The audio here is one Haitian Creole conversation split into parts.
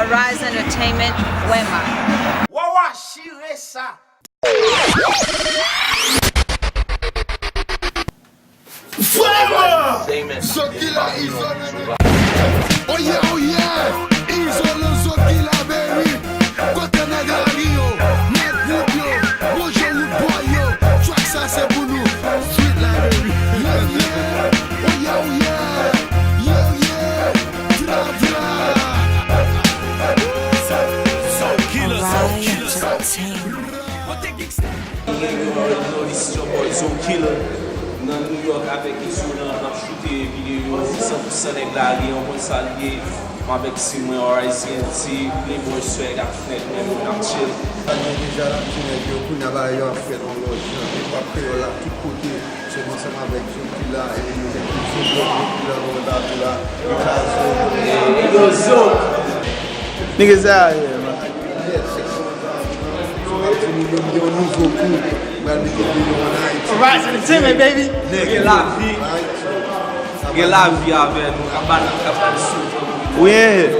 Arise Entertainment, Wema. Wawa Shiresa. Wema! Zokila Izo. Oh yeah, Izo le Zokila baby. Côté Negra Rio, Net Woodyo, Roger Woodboy, track ça c'est pour nous. Sweet la baby. Oh yeah, Dra dra. Arise Entertainment. This is your boy Zokila. Nan New York avec Izo nan shooté vidéo 100% Negra Rio, on salue avec Simon RICNT, Playboy Swag à fenêtre même on chill. Déjà là, tu n'es pas pour n'avoir fait dans l'autre, et pas que là, tout côté, c'est ensemble avec ceux là, et les gens là, Hey, yo, Zo! Niggas out here, man. Arise Entertainment, baby. Get la vie avec nous, cabane sous. We in here.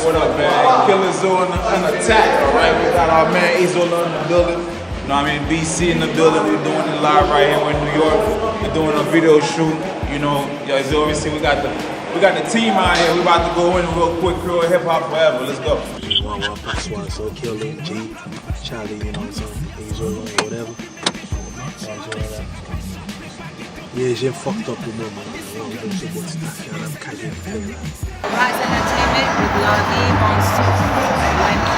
What up, man? Killer Zoo on attack, all right? We got our man Izola in the building. You know what I mean? BC in the building. We're doing it live right here in New York. We're doing a video shoot. You know, as you always see, we got the team out here. We about to go in real quick. Crew of hip hop forever. Let's go. One plus one, so Killer, G, Charlie, you know what I'm saying? Izola, whatever. Yeah, j'ai fucked up le moment. Arise Entertainment with Lagi Monster, Wema.